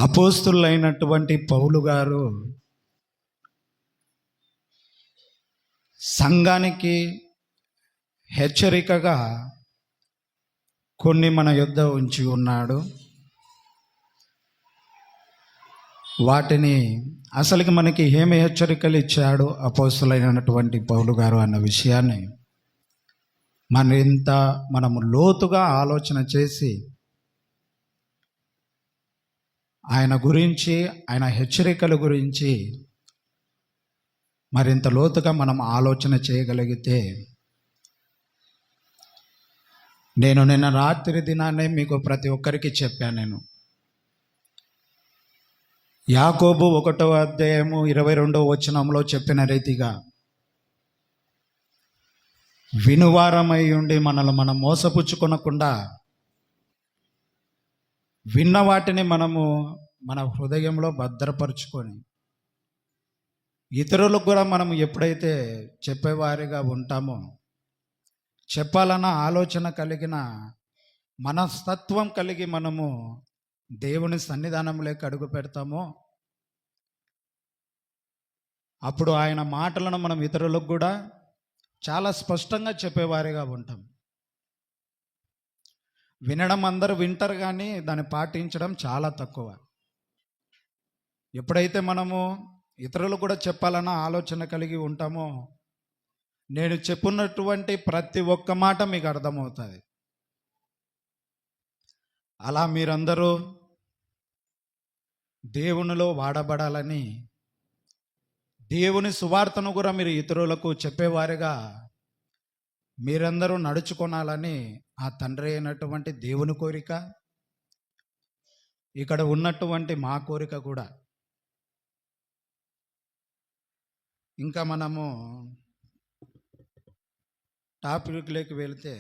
అపోస్తులైనటువంటి పౌలు గారు సంఘానికి హెచ్చరికగా కొన్ని మన యొద్ద ఉంచి ఉన్నాడు. వాటిని అసలుకి మనకి ఏమి హెచ్చరికలు ఇచ్చాడు అపోస్తులైనటువంటి పౌలు గారు అన్న విషయాన్ని మనము లోతుగా ఆలోచన చేసి ఆయన గురించి, ఆయన హెచ్చరికల గురించి మరింత లోతుగా మనం ఆలోచన చేయగలిగితే, నేను నిన్న రాత్రి దినాన్నే మీకు ప్రతి ఒక్కరికి చెప్పాను. నేను యాకోబు 1వ అధ్యాయము 22వ వచనంలో చెప్పిన రీతిగా వినువారమై ఉండి మనల్ని మనం మోసపుచ్చుకొనకుండా విన్న వాటిని మనము మన హృదయంలో భద్రపరుచుకొని ఇతరులకు కూడా మనం ఎప్పుడైతే చెప్పేవారిగా ఉంటామో, చెప్పాలన్న ఆలోచన కలిగిన మనస్తత్వం కలిగి మనము దేవుని సన్నిధానంలోకి అడుగు పెడతామో, అప్పుడు ఆయన మాటలను మనం ఇతరులకు కూడా చాలా స్పష్టంగా చెప్పేవారిగా ఉంటాం. వినడం అందరూ వింటారు, కానీ దాన్ని పాటించడం చాలా తక్కువ. ఎప్పుడైతే మనము ఇతరులు కూడా చెప్పాలన్న ఆలోచన కలిగి ఉంటామో, నేను చెప్పున్నటువంటి ప్రతి ఒక్క మాట మీకు అర్థమవుతుంది. అలా మీరందరూ దేవునిలో వాడబడాలని, దేవుని సువార్తను కూడా మీరు ఇతరులకు చెప్పేవారిగా మీరందరూ నడుచుకోనాలని ఆ తండ్రి అయినటువంటి దేవుని కోరిక, ఇక్కడ ఉన్నటువంటి మా కోరిక కూడా. ఇంకా మనము టాపిక్లోకి వెళితే,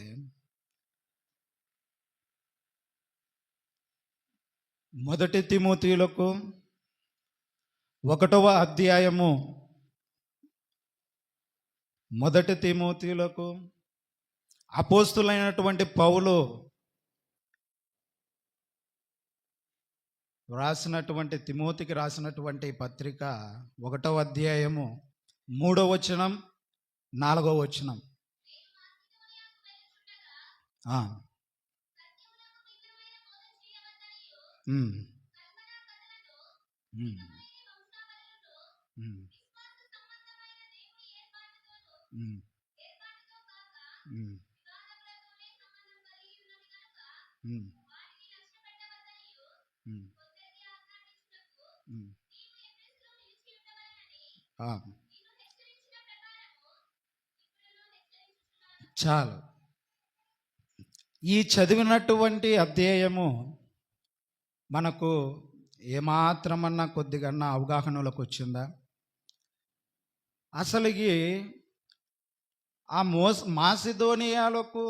మొదటి తిమోతియులకు 1వ అధ్యాయము, మొదటి తిమోతియులకు అపోస్తులైనటువంటి పౌలు రాసినటువంటి, తిమోతికి రాసినటువంటి పత్రిక 1వ అధ్యాయము 3వ వచనం 4వ వచనం. చాలు. ఈ చదివినటువంటి అధ్యాయము మనకు ఏమాత్రమన్నా కొద్దిగన్నా అవగాహనలోకి వచ్చిందా? అసలుకి ఆ మాసిదోనియాలకు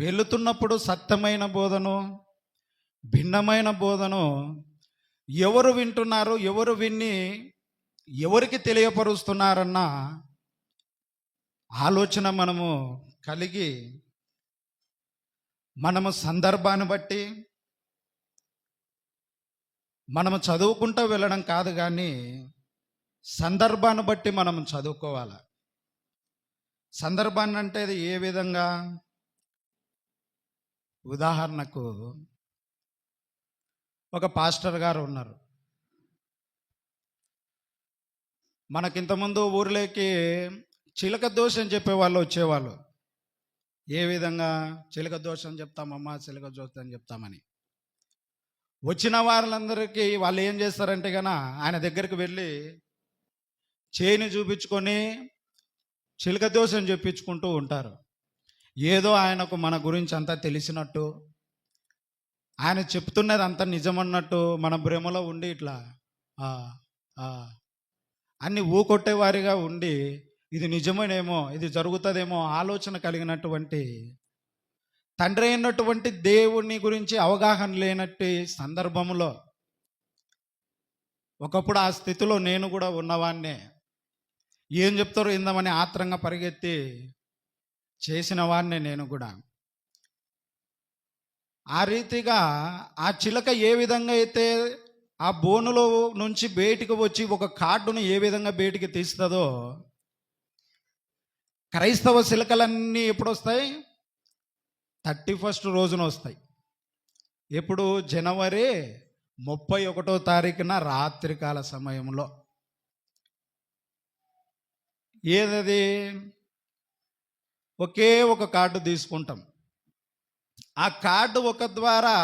వెళుతున్నప్పుడు సత్యమైన బోధను, భిన్నమైన బోధను ఎవరు వింటున్నారు, ఎవరు విని ఎవరికి తెలియపరుస్తున్నారన్న ఆలోచన మనము కలిగి, మనము సందర్భాన్ని బట్టి మనము చదువుకుంటూ వెళ్ళడం కాదు, కానీ సందర్భాన్ని బట్టి మనం చదువుకోవాలి. సందర్భాన్ని అంటే అది ఏ విధంగా? ఉదాహరణకు ఒక పాస్టర్ గారు ఉన్నారు. మనకింతకుముందు ఊర్లోకి చిలక దోషం చెప్పేవాళ్ళు వచ్చేవాళ్ళు. ఏ విధంగా? చిలక దోషం చెప్తామమ్మా, చిలక దోషం చెప్తామని. వచ్చిన వాళ్ళందరికీ వాళ్ళు ఏం చేస్తారంటే కన్నా ఆయన దగ్గరికి వెళ్ళి చేయిని చూపించుకొని చిలక దోషం చెప్పించుకుంటూ ఉంటారు. ఏదో ఆయనకు మన గురించి అంతా తెలిసినట్టు, ఆయన చెప్తున్నది అంతా నిజమన్నట్టు మన భ్రమలో ఉండి ఇట్లా అన్ని ఊకొట్టేవారిగా ఉండి, ఇది నిజమేనేమో, ఇది జరుగుతుందేమో ఆలోచన కలిగినటువంటి తండ్రి అయినటువంటి దేవుని గురించి అవగాహన లేనట్టు సందర్భంలో, ఒకప్పుడు ఆ స్థితిలో నేను కూడా ఉన్నవాన్నే. ఏం చెప్తారో ఇందామని ఆత్రంగా పరిగెత్తి చేసిన వాడినే నేను కూడా. ఆ రీతిగా ఆ చిలక ఏ విధంగా అయితే ఆ బోనులో నుంచి బయటికి వచ్చి ఒక కార్డును ఏ విధంగా బయటికి తీస్తుందో, క్రైస్తవ శిలకలన్నీ ఎప్పుడు వస్తాయి? 31st రోజున వస్తాయి. ఎప్పుడు? జనవరి 31వ తారీఖున రాత్రికాల సమయంలో. ఏదది? ఒకే ఒక కార్డు తీసుకుంటాం. ఆ కార్డు ఒక ద్వారా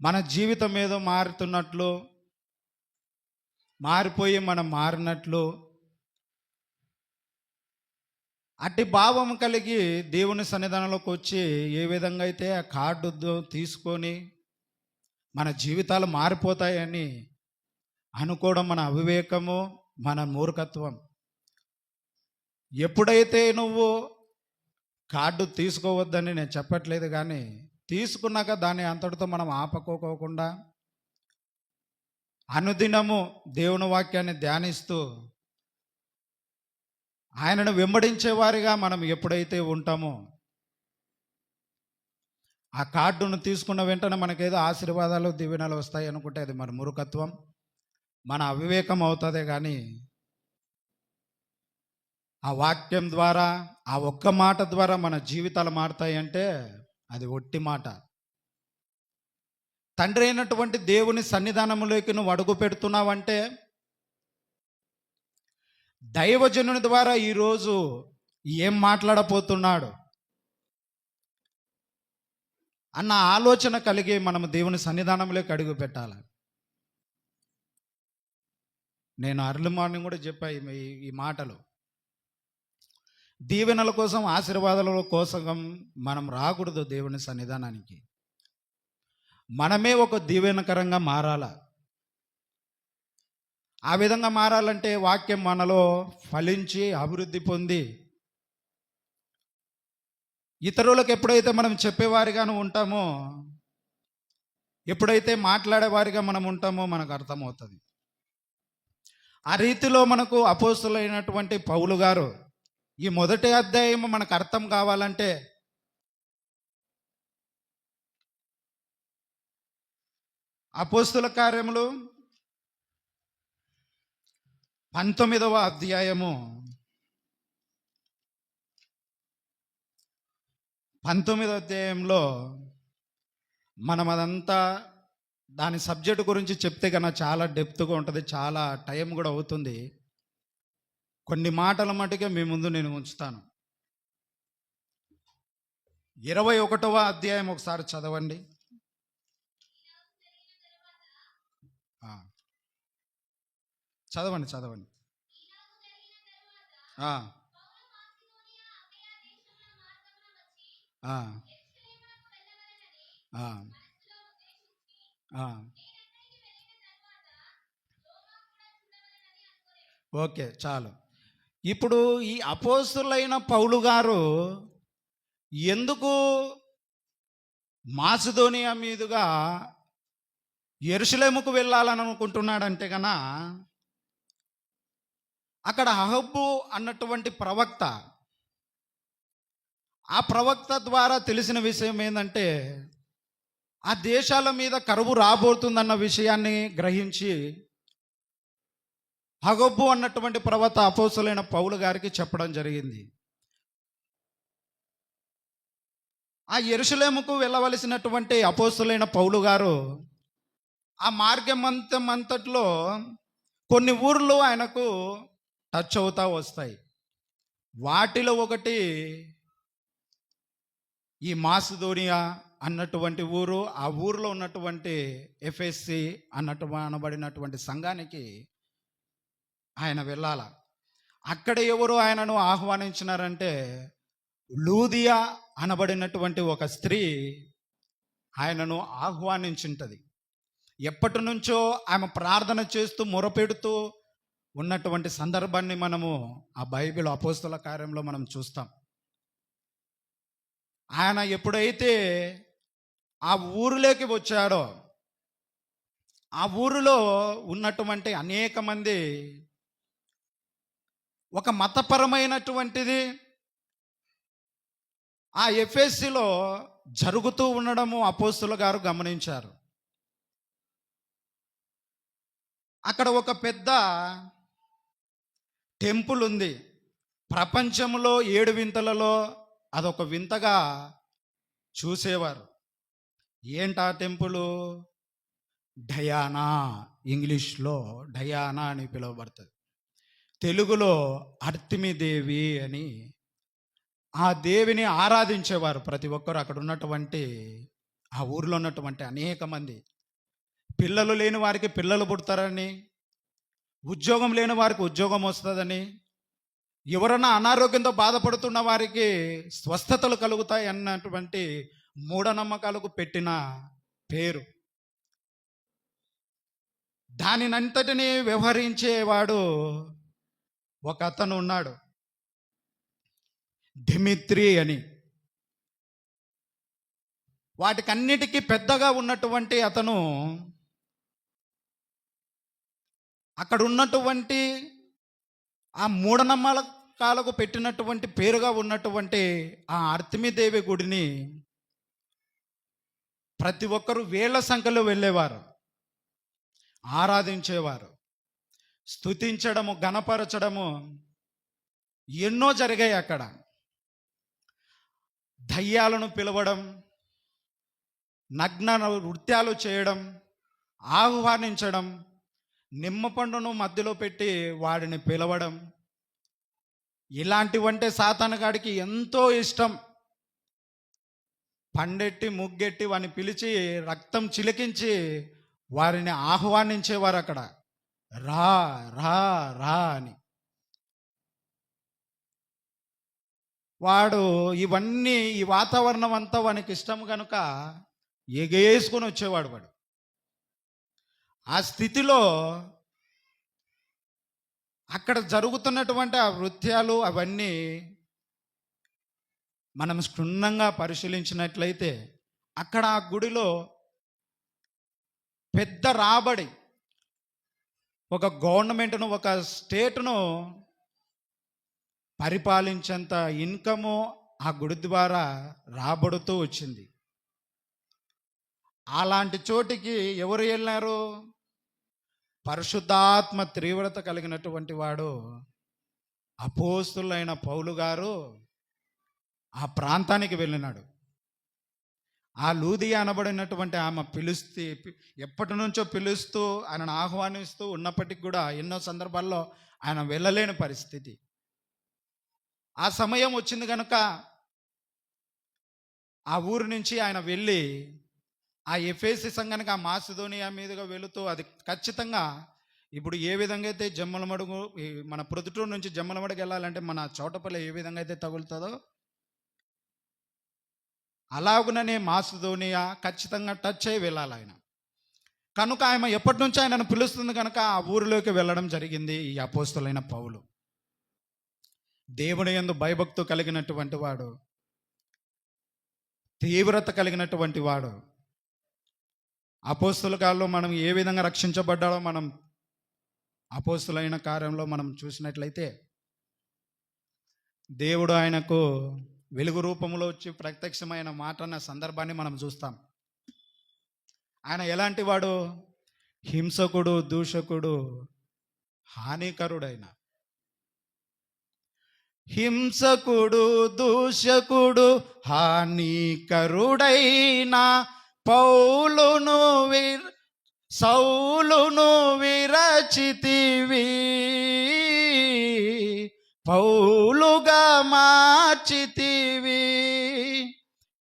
మన జీవితం ఏదో మారుతున్నట్లు, మారిపోయి మనం మారినట్లు, అట్టి భావం కలిగి దేవుని సన్నిధానంలోకి వచ్చి ఏ విధంగా అయితే ఆ కార్డు తీసుకొని మన జీవితాలు మారిపోతాయని అనుకోవడం మన అవివేకము, మన మూర్ఖత్వం. ఎప్పుడైతే నువ్వు కార్డు తీసుకోవద్దని నేను చెప్పట్లేదు, కానీ తీసుకున్నాక దాన్ని అంతటితో మనం ఆపకోకుండా అనుదినము దేవుని వాక్యాన్ని ధ్యానిస్తూ ఆయనను వెంబడించే వారిగా మనం ఎప్పుడైతే ఉంటామో, ఆ కార్డును తీసుకున్న వెంటనే మనకేదో ఆశీర్వాదాలు దీవెనలు వస్తాయి అనుకుంటే అది మన మూర్ఖత్వం, మన అవివేకం అవుతుంది. కానీ ఆ వాక్యం ద్వారా, ఆ ఒక్క మాట ద్వారా మన జీవితాలు మారుతాయి అంటే అది ఒట్టి మాట. తండ్రి అయినటువంటి దేవుని సన్నిధానంలోకి నువ్వు అడుగు పెడుతున్నావంటే దైవజనుని ద్వారా ఈరోజు ఏం మాట్లాడపోతున్నాడు అన్న ఆలోచన కలిగి మనం దేవుని సన్నిధానంలోకి అడుగు పెట్టాలి. నేను అర్లీ మార్నింగ్ కూడా చెప్పా ఈ మాటలు. దీవెనల కోసం, ఆశీర్వాదాల కోసం మనం రాకూడదు దేవుని సన్నిధానానికి. మనమే ఒక దీవెనకరంగా మారాల. ఆ విధంగా మారాలంటే వాక్యం మనలో ఫలించి అభివృద్ధి పొంది ఇతరులకు ఎప్పుడైతే మనం చెప్పేవారిగాను ఉంటామో, ఎప్పుడైతే మాట్లాడేవారిగా మనం ఉంటామో మనకు అర్థమవుతుంది. ఆ రీతిలో మనకు అపోస్తలులైనటువంటి పౌలు గారు ఈ మొదటి అధ్యాయం మనకు అర్థం కావాలంటే అపోస్తల కార్యములు 19వ అధ్యాయము 19వ అధ్యాయంలో మనం అదంతా దాని సబ్జెక్టు గురించి చెప్తే కన్నా చాలా డెప్త్గా ఉంటుంది, చాలా టైం కూడా అవుతుంది. కొన్ని మాటల మటుకే మీ ముందు నేను ఉంచుతాను. 21వ అధ్యాయం ఒకసారి చదవండి. చదవండి. ఓకే, చాలు. ఇప్పుడు ఈ అపోస్తలులైన పౌలు గారు ఎందుకు మాసిదోనియా మీదుగా యెరూషలేముకు వెళ్ళాలని అనుకుంటున్నాడంటే గనా, అక్కడ అహబ్బు అన్నటువంటి ప్రవక్త, ఆ ప్రవక్త ద్వారా తెలిసిన విషయం ఏంటంటే ఆ దేశాల మీద కరువు రాబోతుందన్న విషయాన్ని గ్రహించి అహబ్బు అన్నటువంటి ప్రవక్త అపోస్తలులైన పౌలు గారికి చెప్పడం జరిగింది. ఆ యెరూషలేముకు వెళ్ళవలసినటువంటి అపోస్తలులైన పౌలు గారు ఆ మార్గం అంతట్లో కొన్ని ఊర్లు ఆయనకు టచ్ అవుతా వస్తాయి. వాటిలో ఒకటి ఈ మాసిదోనియా అన్నటువంటి ఊరు. ఆ ఊరిలో ఉన్నటువంటి ఎఫెస్సి అనబడినటువంటి సంఘానికి ఆయన వెళ్ళాల. అక్కడ ఎవరు ఆయనను ఆహ్వానించినారంటే లూదియా అనబడినటువంటి ఒక స్త్రీ ఆయనను ఆహ్వానించుంటుంది. ఎప్పటి నుంచో ఆమె ప్రార్థన చేస్తూ మొరపెడుతూ ఉన్నటువంటి సందర్భాన్ని మనము ఆ బైబిల్ అపోస్తల కార్యంలో మనం చూస్తాం. ఆయన ఎప్పుడైతే ఆ ఊరిలోకి వచ్చాడో, ఆ ఊరిలో ఉన్నటువంటి అనేక మంది ఒక మతపరమైనటువంటిది ఆ ఎఫెస్సిలో జరుగుతూ ఉండడము అపోస్తలు గారు గమనించారు. అక్కడ ఒక పెద్ద టెంపుల్ ఉంది. ప్రపంచంలో 7 వింతలలో అదొక వింతగా చూసేవారు. ఏంటా టెంపులు? డయానా, ఇంగ్లీష్లో డయానా అని పిలువబడుతుంది, తెలుగులో అర్తిమిదేవి అని. ఆ దేవిని ఆరాధించేవారు ప్రతి ఒక్కరు. అక్కడ ఉన్నటువంటి ఆ ఊరిలో ఉన్నటువంటి అనేక మంది. పిల్లలు లేని వారికి పిల్లలు పుడతారని, ఉద్యోగం లేని వారికి ఉద్యోగం వస్తుందని, ఎవరన్నా అనారోగ్యంతో బాధపడుతున్న వారికి స్వస్థతలు కలుగుతాయి అన్నటువంటి మూఢనమ్మకాలకు పెట్టిన పేరు. దానినంతటిని వ్యవహరించేవాడు ఒక అతను ఉన్నాడు, దిమిత్రి అని. వాటికన్నిటికీ పెద్దగా ఉన్నటువంటి అతను అక్కడ ఉన్నటువంటి ఆ మూఢనమ్మకాలకు పెట్టినటువంటి పేరుగా ఉన్నటువంటి ఆ అర్తిమిదేవి గుడిని ప్రతి ఒక్కరూ వేళ్ల సంఖ్యలో వెళ్ళేవారు, ఆరాధించేవారు. స్తుతించడము, గణపరచడము ఎన్నో జరిగాయి అక్కడ. దయ్యాలను పిలవడం, నగ్న నృత్యాలు చేయడం, ఆహ్వానించడం, నిమ్మపండును మధ్యలో పెట్టి వాడిని పిలవడం, ఇలాంటివంటే సాతానుగాడికి ఎంతో ఇష్టం. పండెట్టి ముగ్గెట్టి వాడిని పిలిచి రక్తం చిలికించి వారిని ఆహ్వానించేవారు అక్కడ. రా రా రా అని. వాడు ఇవన్నీ, ఈ వాతావరణం అంతా వానికి ఇష్టం కనుక ఎగేసుకొని వచ్చేవాడు వాడు. ఆ స్థితిలో అక్కడ జరుగుతున్నటువంటి ఆ నృత్యాలు అవన్నీ మనం క్షుణ్ణంగా పరిశీలించినట్లయితే అక్కడ ఆ గుడిలో పెద్ద రాబడి, ఒక గవర్నమెంట్ను, ఒక స్టేట్ను పరిపాలించేంత ఇన్కము ఆ గుడి ద్వారా రాబడుతూ వచ్చింది. అలాంటి చోటికి ఎవరు వెళ్ళినారు? పరిశుద్ధాత్మ తీవ్రత కలిగినటువంటి వాడు అపోస్తులైన పౌలు గారు ఆ ప్రాంతానికి వెళ్ళినాడు. ఆ లూదియా అనబడినటువంటి ఆమె ఎప్పటి నుంచో పిలుస్తూ ఆయనను ఆహ్వానిస్తూ ఉన్నప్పటికీ కూడా ఎన్నో సందర్భాల్లో ఆయన వెళ్ళలేని పరిస్థితి. ఆ సమయం వచ్చింది కనుక ఆ ఊరు నుంచి ఆయన వెళ్ళి ఆ ఎఫెసీ సంఘానికి, ఆ మాసిదోనియా మీదుగా వెళుతూ, అది ఖచ్చితంగా ఇప్పుడు ఏ విధంగా అయితే జమ్మలమడుగు, మన ప్రొద్దుటూరు నుంచి జమ్మలమడుగు వెళ్ళాలంటే మన చోటపల్లి ఏ విధంగా అయితే తగులుతుందో అలాగుననే మాసిదోనియా ఖచ్చితంగా టచ్ అయి వెళ్ళాలి ఆయన. కనుక ఆమె ఎప్పటి నుంచో ఆయనను పిలుస్తుంది కనుక ఆ ఊరిలోకి వెళ్ళడం జరిగింది ఈ అపోస్తులైన పౌలు. దేవుని యందు భయభక్తు కలిగినటువంటి వాడు, తీవ్రత కలిగినటువంటి వాడు. అపోస్తుల కాలంలో మనం ఏ విధంగా రక్షించబడ్డాడో మనం అపోస్తులైన కార్యంలో మనం చూసినట్లయితే, దేవుడు ఆయనకు వెలుగు రూపంలో వచ్చి ప్రత్యక్షమైన మాట అన్న సందర్భాన్ని మనం చూస్తాం. ఆయన ఎలాంటి వాడు? హింసకుడు, దూషకుడు, హానికరుడైన, హింసకుడు, దూషకుడు, హానికరుడైన సౌలును విరచితివి, పౌలుగా మార్చితివి.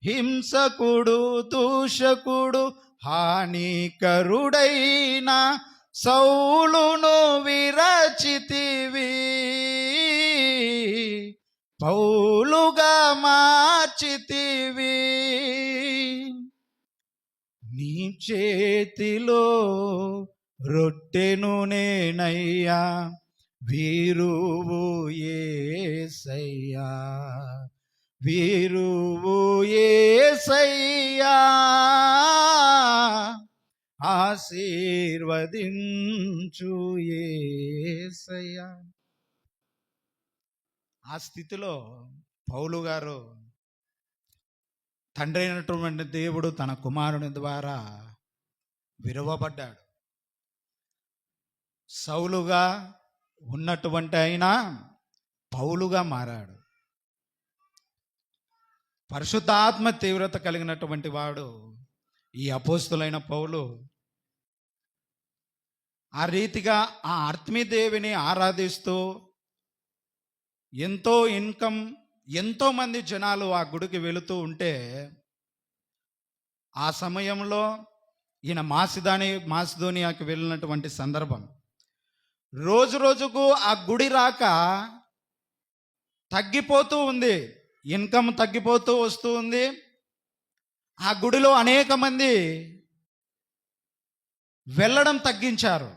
హింసకుడు, దూషకుడు, హానికరుడైన సౌలును విరచితివి, పౌలుగా మార్చితివి. నీ చేతిలో రొట్టెను నేనయ్యా, వీరువు యేసయ్యా, వీరువు యేసయ్యా, ఆశీర్వదించు యేసయ్యా. ఆ స్థితిలో పౌలు గారు తండ్రి అయినటువంటి దేవుడు తన కుమారుని ద్వారా విరవబడ్డాడు. సౌలుగా ఉన్నటువంటి ఆయన పౌలుగా మారాడు. పరిశుద్ధాత్మ తీవ్రత కలిగినటువంటి వాడు ఈ అపోస్తులైన పౌలు. ఆ రీతిగా ఆ ఆత్మీదేవిని ఆరాధిస్తూ ఎంతో మంది జనాలు ఆ గుడికి వెళుతూ ఉంటే, ఆ సమయంలో ఈయన మాసిదోనియాకి వెళ్ళినటువంటి సందర్భం. రోజు రోజుకు ఆ గుడి రాక తగ్గిపోతూ ఉంది, ఇన్కమ్ తగ్గిపోతూ వస్తూ ఉంది. ఆ గుడిలో అనేక మంది వెళ్ళడం తగ్గించారు.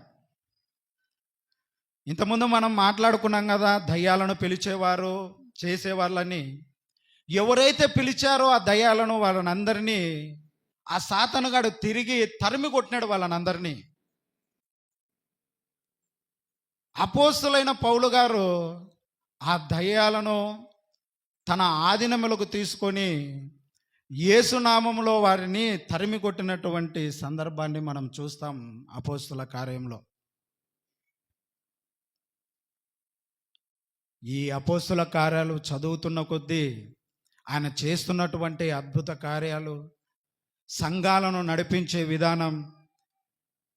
ఇంతకుముందు మనం మాట్లాడుకున్నాం కదా, దయ్యాలను పిలిచేవారు చేసేవాళ్ళని. ఎవరైతే పిలిచారో ఆ దయ్యాలను వాళ్ళనందరినీ ఆ సాతానుగాడు తిరిగి తరిమి కొట్టినాడు వాళ్ళనందరినీ. అపోస్తులైన పౌలు గారు ఆ దయ్యాలను తన ఆధీనములకు తీసుకొని యేసునామంలో వారిని తరిమి కొట్టినటువంటి సందర్భాన్ని మనం చూస్తాం అపోస్తుల కార్యంలో. ఈ అపోస్తుల కార్యాలు చదువుతున్న కొద్దీ ఆయన చేస్తున్నటువంటి అద్భుత కార్యాలు, సంఘాలను నడిపించే విధానం,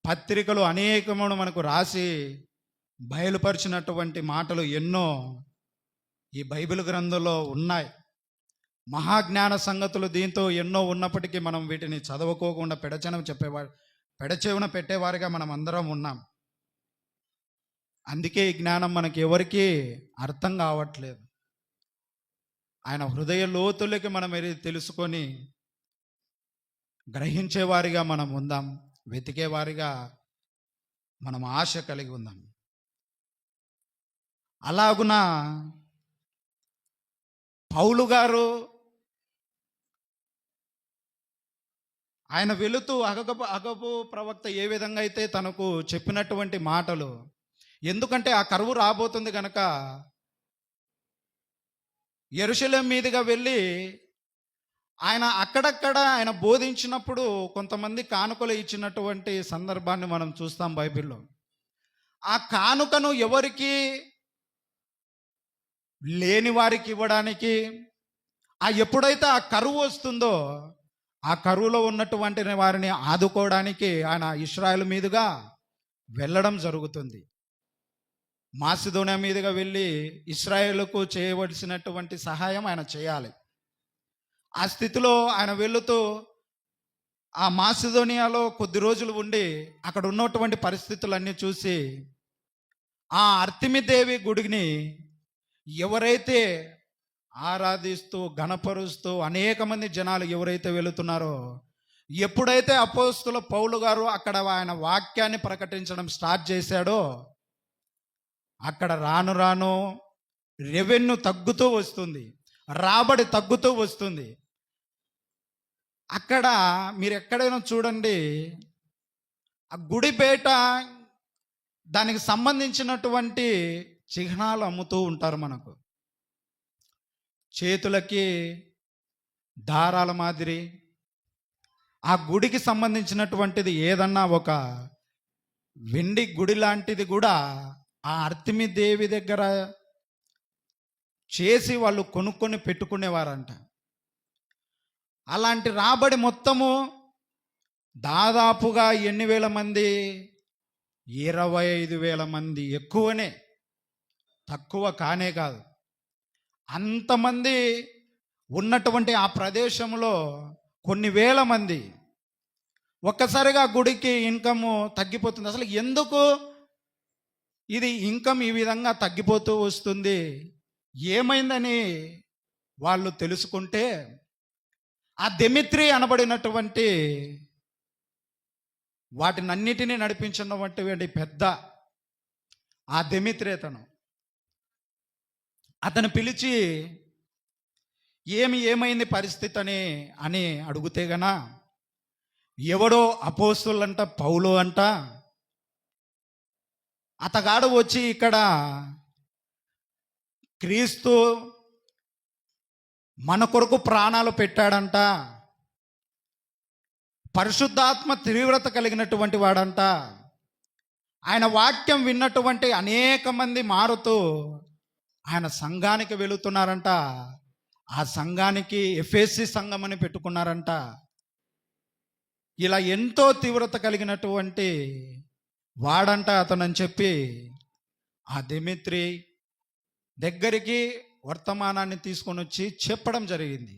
పత్రికలు అనేకమును మనకు రాసి బయలుపరిచినటువంటి మాటలు ఎన్నో ఈ బైబిల్ గ్రంథంలో ఉన్నాయి. మహాజ్ఞాన సంగతులు దీంతో ఎన్నో ఉన్నప్పటికీ మనం వీటిని చదవుకోకుండా పెడచెవున పెట్టేవారిగా మనం అందరం ఉన్నాం. అందుకే ఈ జ్ఞానం మనకి ఎవరికీ అర్థం కావట్లేదు. ఆయన హృదయ లోతులకి మనం తెలుసుకొని గ్రహించేవారిగా మనం ఉందాం, వెతికేవారిగా మనం ఆశ కలిగి ఉందాం. అలాగున పౌలు గారు ఆయన వెళుతూ అగబు ప్రవక్త ఏ విధంగా అయితే తనకు చెప్పినటువంటి మాటలు, ఎందుకంటే ఆ కరువు రాబోతుంది కనుక యెరూషలేం మీదుగా వెళ్ళి ఆయన అక్కడక్కడ ఆయన బోధించినప్పుడు కొంతమంది కానుకలు ఇచ్చినటువంటి సందర్భాన్ని మనం చూస్తాం బైబిల్లో. ఆ కానుకను ఎవరికి లేని వారికి ఇవ్వడానికి, ఎప్పుడైతే ఆ కరువు వస్తుందో ఆ కరువులో ఉన్నటువంటి వారిని ఆదుకోవడానికి ఆయన ఇశ్రాయేలు మీదుగా వెళ్ళడం జరుగుతుంది. మాసిదోనియా మీదుగా వెళ్ళి ఇశ్రాయేలుకు చేయవలసినటువంటి సహాయం ఆయన చేయాలి. ఆ స్థితిలో ఆయన వెళుతూ ఆ మాసిదోనియాలో కొద్ది రోజులు ఉండి అక్కడ ఉన్నటువంటి పరిస్థితులన్నీ చూసి ఆ అర్తిమిదేవి గుడిని ఎవరైతే ఆరాధిస్తూ ఘనపరుస్తూ అనేక మంది జనాలు ఎవరైతే వెళుతున్నారో, ఎప్పుడైతే అపోస్తుల పౌలు గారు అక్కడ ఆయన వాక్యాన్ని ప్రకటించడం స్టార్ట్ చేశాడో, అక్కడ రాను రాను రెవెన్యూ తగ్గుతూ వస్తుంది, రాబడి తగ్గుతూ వస్తుంది. అక్కడ మీరు ఎక్కడైనా చూడండి, ఆ గుడి బయట దానికి సంబంధించినటువంటి చిహ్నాలు అమ్ముతూ ఉంటారు. మనకు చేతులకి దారాల మాదిరి ఆ గుడికి సంబంధించినటువంటిది ఏదన్నా ఒక వెండి గుడి లాంటిది కూడా ఆ అర్తిమి దేవి దగ్గర చేసి వాళ్ళు కొనుక్కొని పెట్టుకునేవారంట. అలాంటి రాబడి మొత్తము దాదాపుగా ఎన్ని వేల మంది, 25,000 మంది, ఎక్కువనే, తక్కువ కానే కాదు. అంతమంది ఉన్నటువంటి ఆ ప్రదేశంలో కొన్ని వేల మంది ఒక్కసారిగా గుడికి ఇన్కమ్ తగ్గిపోతుంది. అసలు ఎందుకు ఇది ఇన్కమ్ ఈ విధంగా తగ్గిపోతూ వస్తుంది, ఏమైందని వాళ్ళు తెలుసుకుంటే, ఆ దెమిత్రి అనబడినటువంటి వాటినన్నిటినీ నడిపించినటువంటి పెద్ద ఆ దెమిత్రి అతను పిలిచి ఏమైంది పరిస్థితి అని అడిగితే గన, ఎవడో అపోస్తులంట పౌలు అంట, అతగాడు వచ్చి ఇక్కడ క్రీస్తు మన కొరకు ప్రాణాలు పెట్టాడంట, పరిశుద్ధాత్మ తీవ్రత కలిగినటువంటి వాడంట, ఆయన వాక్యం విన్నటువంటి అనేక మంది మారుతూ ఆయన సంఘానికి వెళుతున్నారంట. ఆ సంఘానికి ఎఫెసీ సంఘం అని పెట్టుకున్నారంట. ఇలా ఎంతో తీవ్రత కలిగినటువంటి వాడంట అతను అని చెప్పి ఆ దెమెత్రి దగ్గరికి వర్తమానాన్ని తీసుకొని వచ్చి చెప్పడం జరిగింది.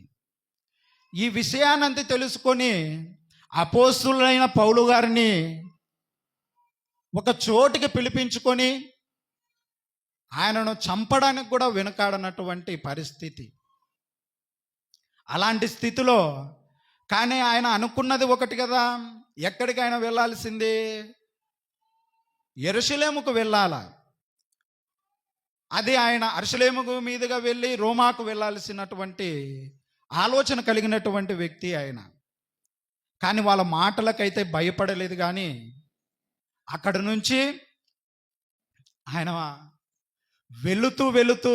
ఈ విషయాన్నంతా తెలుసుకొని అపోస్తులైన పౌలు గారిని ఒక చోటికి పిలిపించుకొని ఆయనను చంపడానికి కూడా వెనుకాడనటువంటి పరిస్థితి. అలాంటి స్థితిలో కానీ ఆయన అనుకున్నది ఒకటి కదా, ఎక్కడికి ఆయన వెళ్ళాల్సింది? యెరూషలేముకు వెళ్ళాల. అది ఆయన యెరూషలేముకు మీదుగా వెళ్ళి రోమాకు వెళ్ళాల్సినటువంటి ఆలోచన కలిగినటువంటి వ్యక్తి ఆయన. కానీ వాళ్ళ మాటలకైతే భయపడలేదు. కానీ అక్కడి నుంచి ఆయన వెళుతూ వెళుతూ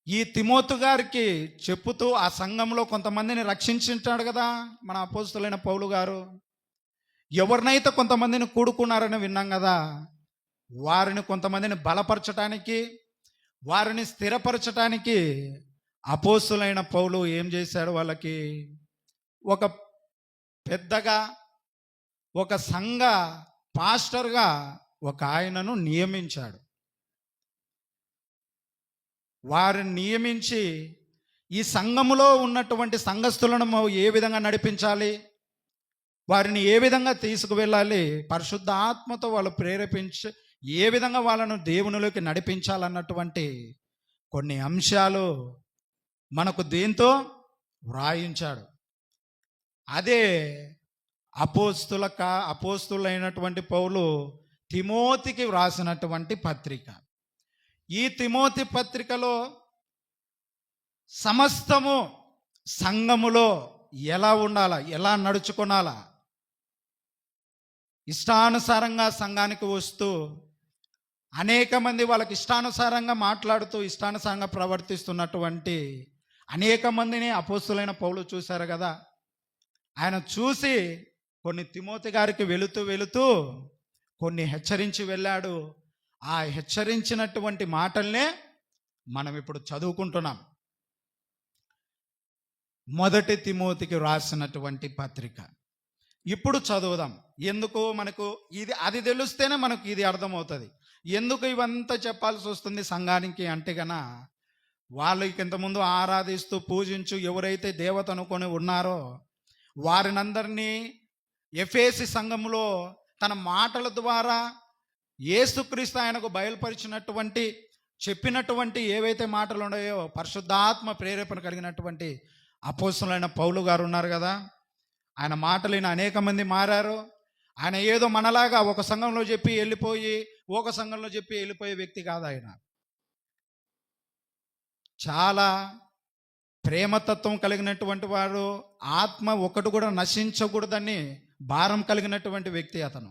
ఈ తిమోతు గారికి చెప్పుతూ ఆ సంఘంలో కొంతమందిని రక్షించుంటాడు కదా మన అపోస్తులైన పౌలు గారు. ఎవరినైతే కొంతమందిని కూడుకున్నారని విన్నాం కదా, వారిని కొంతమందిని బలపరచడానికి, వారిని స్థిరపరచడానికి అపోస్తులైన పౌలు ఏం చేశాడు? వాళ్ళకి ఒక పెద్దగా, ఒక సంఘ పాస్టర్గా ఒక ఆయనను నియమించాడు. వారిని నియమించి ఈ సంఘములో ఉన్నటువంటి సంఘస్థులను ఏ విధంగా నడిపించాలి, వారిని ఏ విధంగా తీసుకువెళ్ళాలి, పరిశుద్ధ ఆత్మతో వాళ్ళు ప్రేరేపించి ఏ విధంగా వాళ్ళను దేవునిలోకి నడిపించాలన్నటువంటి కొన్ని అంశాలు మనకు దీంతో వ్రాయించాడు. అదే అపోస్తులైనటువంటి పౌలు తిమోతికి వ్రాసినటువంటి పత్రిక. ఈ తిమోతి పత్రికలో సమస్తము సంఘములో ఎలా ఉండాలా, ఎలా నడుచుకోనాలా, ఇష్టానుసారంగా సంఘానికి వస్తూ అనేక మంది వాళ్ళకి ఇష్టానుసారంగా మాట్లాడుతూ ఇష్టానుసారంగా ప్రవర్తిస్తున్నటువంటి అనేక మందిని అపోస్తులైన పౌలు చూశారు కదా. ఆయన చూసి కొన్ని తిమోతి గారికి వెళుతూ కొన్ని హెచ్చరించి వెళ్ళాడు. ఆ హెచ్చరించినటువంటి మాటల్నే మనం ఇప్పుడు చదువుకుంటున్నాం. మొదటి తిమోతికి రాసినటువంటి పత్రిక ఇప్పుడు చదువుదాం. ఎందుకు మనకు అది తెలిస్తేనే మనకు ఇది అర్థమవుతుంది. ఎందుకు ఇవంతా చెప్పాల్సి వస్తుంది సంఘానికి అంటే గన, వాళ్ళు ఇంతకుముందు ఆరాధిస్తూ పూజించు ఎవరైతే దేవత అనుకొని ఉన్నారో వారినందరినీ ఎఫెసీ సంఘములో తన మాటల ద్వారా యేసుక్రీస్తు ఆయనకు బయలుపరిచినటువంటి చెప్పినటువంటి ఏవైతే మాటలు ఉన్నాయో పరిశుద్ధాత్మ ప్రేరేపణ కలిగినటువంటి అపోస్తులైన పౌలు గారు ఉన్నారు కదా, ఆయన మాటలు అనేక మంది మారారు. ఆయన ఏదో మనలాగా ఒక సంఘంలో చెప్పి వెళ్ళిపోయి ఒక సంఘంలో చెప్పి వెళ్ళిపోయే వ్యక్తి కాదు. ఆయన చాలా ప్రేమతత్వం కలిగినటువంటి వారు, ఆత్మ ఒకటి కూడా నశించకూడదని భారం కలిగినటువంటి వ్యక్తి అతను.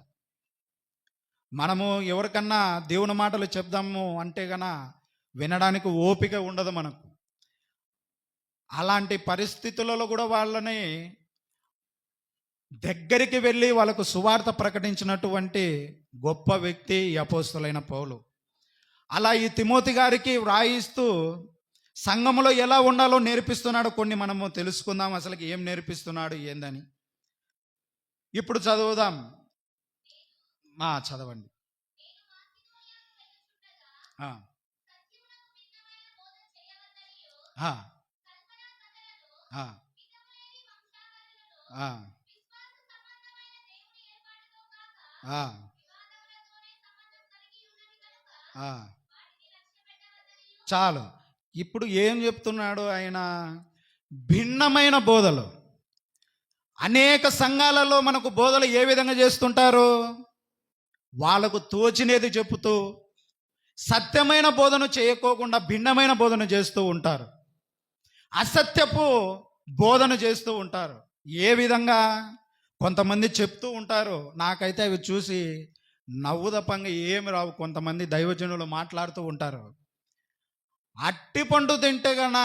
మనము ఎవరికన్నా దేవుని మాటలు చెప్దాము అంటే గన వినడానికి ఓపిక ఉండదు మనకు. అలాంటి పరిస్థితులలో కూడా వాళ్ళని దగ్గరికి వెళ్ళి వాళ్ళకు సువార్త ప్రకటించినటువంటి గొప్ప వ్యక్తి ఈ అపోస్తులైన పౌలు. అలా ఈ తిమోతి గారికి వ్రాయిస్తూ సంఘములో ఎలా ఉండాలో నేర్పిస్తున్నాడు. కొన్ని మనము తెలుసుకుందాం, అసలు ఏం నేర్పిస్తున్నాడు ఏందని. ఇప్పుడు చదువుదాం. చదవండి. చాలు. ఇప్పుడు ఏం చెప్తున్నాడు ఆయన? భిన్నమైన బోధలు. అనేక సంఘాలలో మనకు బోధలు ఏ విధంగా చేస్తుంటారు? వాళ్ళకు తోచినది చెప్పుతూ సత్యమైన బోధన చేయకోకుండా భిన్నమైన బోధన చేస్తూ ఉంటారు. అసత్యపు బోధన చేస్తూ ఉంటారు. ఏ విధంగా? కొంతమంది చెప్తూ ఉంటారు, నాకైతే అవి చూసి నవ్వు తప్పంగా ఏమి రావు. కొంతమంది దైవజనులు మాట్లాడుతూ ఉంటారు, అట్టిపండు తింటే గన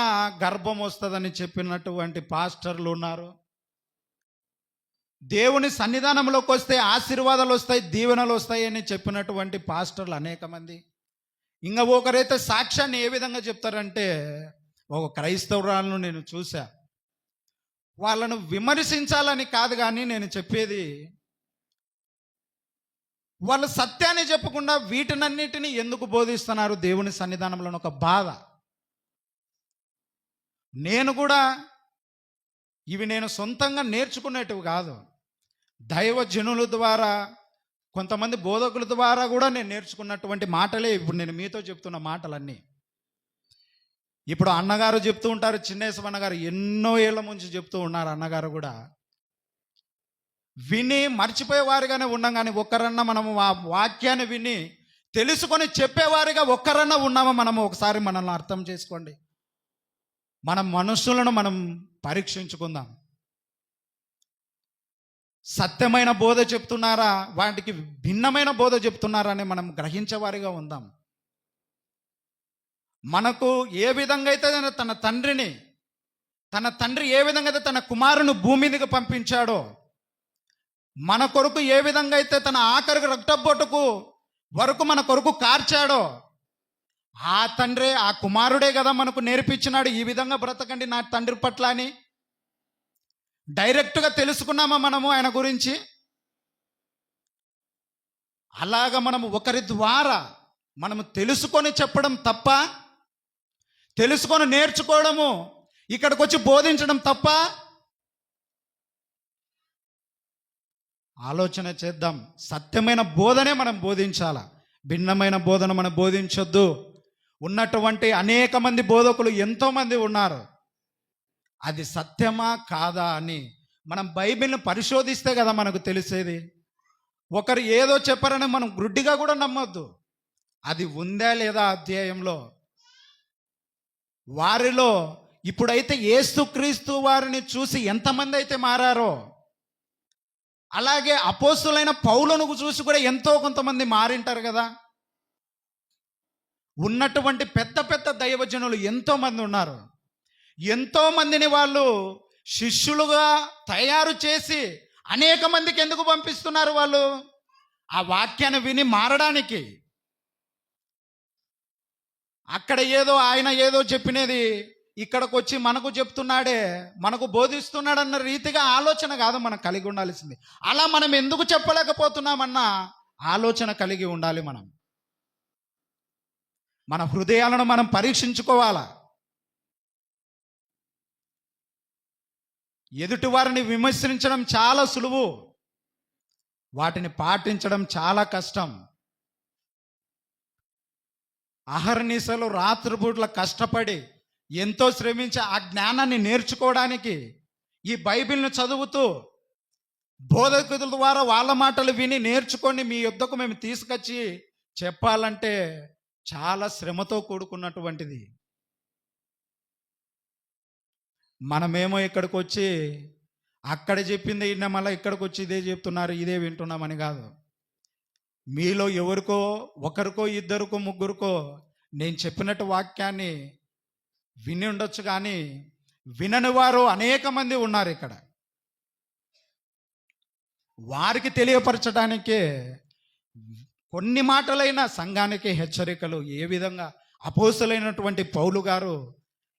గర్భం వస్తుందని చెప్పినటువంటి పాస్టర్లు ఉన్నారు. దేవుని సన్నిధానంలోకి వస్తే ఆశీర్వాదాలు వస్తాయి, దీవెనలు వస్తాయి అని చెప్పినటువంటి పాస్టర్లు అనేక మంది. ఇంకా ఒకరైతే సాక్ష్యాన్ని ఏ విధంగా చెప్తారంటే, ఒక క్రైస్తవురాలను నేను చూసా. వాళ్ళను విమర్శించాలని కాదు, కానీ నేను చెప్పేది, వాళ్ళు సత్యాన్ని చెప్పకుండా వీటినన్నిటిని ఎందుకు బోధిస్తున్నారు దేవుని సన్నిధానంలో ఒక బాధ. నేను కూడా ఇవి నేను సొంతంగా నేర్చుకునేటివి కాదు, దైవజనుల ద్వారా, కొంతమంది బోధకుల ద్వారా కూడా నేను నేర్చుకున్నటువంటి మాటలే ఇప్పుడు నేను మీతో చెప్తున్న మాటలన్నీ. ఇప్పుడు అన్నగారు చెప్తూ ఉంటారు, చిన్నేశం అన్నగారు ఎన్నో ఏళ్ల నుంచి చెప్తూ ఉన్నారు. అన్నగారు కూడా విని మర్చిపోయేవారుగానే ఉన్నాం, కానీ ఒక్కరన్నా మనము ఆ వాక్యాన్ని విని తెలుసుకొని చెప్పేవారిగా ఒక్కరన్నా ఉన్నామా? మనము ఒకసారి మనల్ని అర్థం చేసుకోండి. మన మనుషులను మనం పరీక్షించుకుందాం. సత్యమైన బోధ చెప్తున్నారా, వాటికి భిన్నమైన బోధ చెప్తున్నారా అని మనం గ్రహించేవారిగా ఉందాం. మనకు ఏ విధంగా అయితే తన తండ్రి ఏ విధంగా అయితే తన కుమారుని భూమి మీదకి పంపించాడో, మన కొరకు ఏ విధంగా అయితే తన ఆఖరికి రక్తబొట్టుకు వరకు మన కొరకు కార్చాడో, ఆ తండ్రే, ఆ కుమారుడే కదా మనకు నేర్పించినాడు, ఈ విధంగా బ్రతకండి నా తండ్రి పట్ల అని. డైరెక్ట్గా తెలుసుకున్నామా మనము ఆయన గురించి? అలాగ మనము ఒకరి ద్వారా మనము తెలుసుకొని చెప్పడం తప్ప, తెలుసుకొని నేర్చుకోవడము, ఇక్కడికి వచ్చి బోధించడం తప్ప? ఆలోచన చేద్దాం. సత్యమైన బోధనే మనం బోధించాల, భిన్నమైన బోధన మనం బోధించొద్దు. ఉన్నటువంటి అనేక మంది బోధకులు ఎంతోమంది ఉన్నారు. అది సత్యమా కాదా అని మనం బైబిల్ని పరిశోధిస్తే కదా మనకు తెలిసేది. ఒకరు ఏదో చెప్పారని మనం గుడ్డిగా కూడా నమ్మొద్దు. అది ఉందా లేదా అధ్యాయంలో. వారిలో ఇప్పుడైతే యేసుక్రీస్తు వారిని చూసి ఎంతమంది అయితే మారారో, అలాగే అపోస్తులైన పౌలును చూసి కూడా ఎంతో కొంతమంది మారింటారు కదా. ఉన్నటువంటి పెద్ద పెద్ద దైవజనులు ఎంతోమంది ఉన్నారు. ఎంతోమందిని వాళ్ళు శిష్యులుగా తయారు చేసి అనేక మందికి ఎందుకు పంపిస్తున్నారు? వాళ్ళు ఆ వాక్యాన్ని విని మారడానికి. అక్కడ ఏదో ఆయన ఏదో చెప్పినది ఇక్కడికి వచ్చి మనకు చెప్తున్నాడే, మనకు బోధిస్తున్నాడన్న రీతిగా ఆలోచన కాదు మనం కలిగి ఉండాల్సింది. అలా మనం ఎందుకు చెప్పలేకపోతున్నామన్న ఆలోచన కలిగి ఉండాలి. మనం మన హృదయాలను మనం పరీక్షించుకోవాలా. ఎదుటి వారిని విమర్శించడం చాలా సులువు, వాటిని పాటించడం చాలా కష్టం. అహర్నిశలు రాత్రిపూట్ల కష్టపడి ఎంతో శ్రమించి ఆ జ్ఞానాన్ని నేర్చుకోవడానికి ఈ బైబిల్ని చదువుతూ బోధకుల ద్వారా వాళ్ళ మాటలు విని నేర్చుకొని మీ యొద్దకు మేము తీసుకొచ్చి చెప్పాలంటే చాలా శ్రమతో కూడుకున్నటువంటిది. మనమేమో ఇక్కడికి వచ్చి అక్కడ చెప్పింది విన్నా, మళ్ళీ ఇక్కడికి వచ్చి ఇదే చెప్తున్నారు, ఇదే వింటున్నామని కాదు. మీలో ఎవరికో ఒకరికో ఇద్దరికో ముగ్గురికో నేను చెప్పినట్టు వాక్యాన్ని విని ఉండొచ్చు, కానీ వినని వారు అనేక మంది ఉన్నారు ఇక్కడ. వారికి తెలియపరచడానికే కొన్ని మాటలైన సంఘానికి హెచ్చరికలు ఏ విధంగా అపోస్తలులైనటువంటి పౌలు గారు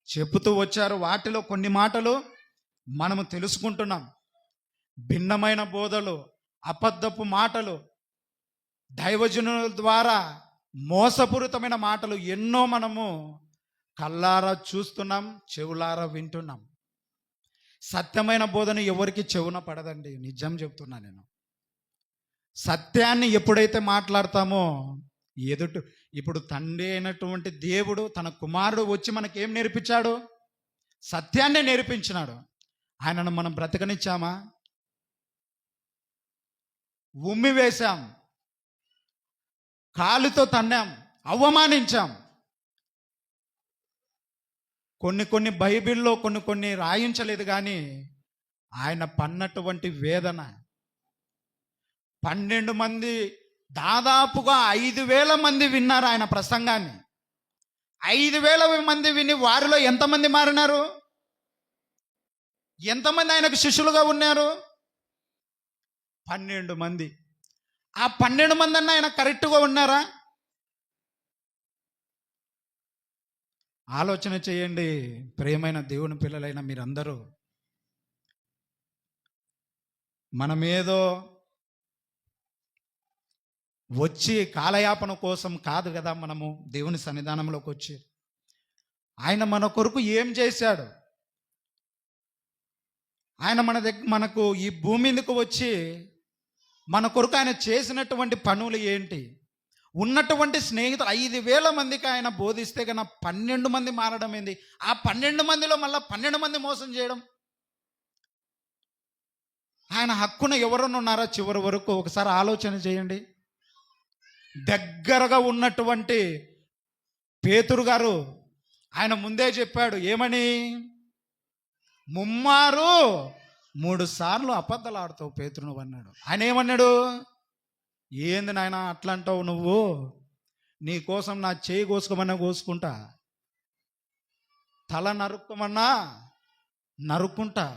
చెబుతూ వచ్చారు. వాటిలో కొన్ని మాటలు మనము తెలుసుకుంటున్నాం. భిన్నమైన బోధలు, అబద్ధపు మాటలు, దైవజనుల ద్వారా మోసపూరితమైన మాటలు ఎన్నో మనము కళ్ళారా చూస్తున్నాం, చెవులారా వింటున్నాం. సత్యమైన బోధన ఎవరికి చెవున పడదండి, నిజం చెప్తున్నా నేను. సత్యాన్ని ఎప్పుడైతే మాట్లాడతామో ఇప్పుడు తండ్రి అయినటువంటి దేవుడు తన కుమారుడు వచ్చి మనకేం నేర్పించాడు? సత్యాన్నే నేర్పించినాడు. ఆయనను మనం బ్రతకనిచ్చామా? ఉమ్మి వేశాం, కాలుతో తన్నాం, అవమానించాం. కొన్ని బైబిల్లో కొన్ని రాయించలేదు, కానీ ఆయన పన్నటువంటి వేదన 12 మంది, దాదాపుగా 5,000 మంది విన్నారు ఆయన ప్రసంగాన్ని. 5,000 మంది విని వారిలో ఎంతమంది మారినారు? ఎంతమంది ఆయనకు శిష్యులుగా ఉన్నారు? 12 మంది. ఆ 12 మంది అన్న ఆయన కరెక్ట్గా ఉన్నారా? ఆలోచన చేయండి ప్రియమైన దేవుని పిల్లలైన మీరందరూ. మనమేదో వచ్చి కాలయాపన కోసం కాదు కదా మనము దేవుని సన్నిధానంలోకి వచ్చి. ఆయన మన కొరకు ఏం చేశాడు? ఆయన మనకు ఈ భూమి మీదకు వచ్చి మన కొరకు ఆయన చేసినటువంటి పనులు ఏంటి? ఉన్నటువంటి స్నేహితులు 5,000 మందికి ఆయన బోధిస్తే కన్నా 12 మంది మారడం ఏంది? ఆ 12 మందిలో మళ్ళీ 12 మంది మోసం చేయడం. ఆయన హక్కున ఎవరన్నా ఉన్నారా చివరి వరకు? ఒకసారి ఆలోచన చేయండి. దగ్గరగా ఉన్నటువంటి పేతురు గారు ఆయన ముందే చెప్పాడు ఏమని? 3 సార్లు అబద్ధాలు ఆడుతావు పేతురు నువ్వు అన్నాడు. ఆయన ఏమన్నాడు? ఏంది నాయన అట్లా అంటావు నువ్వు? నీ కోసం నా చేయి కోసుకోమన్నా కోసుకుంటా, తల నరుక్కోమన్నా నరుక్కుంటా.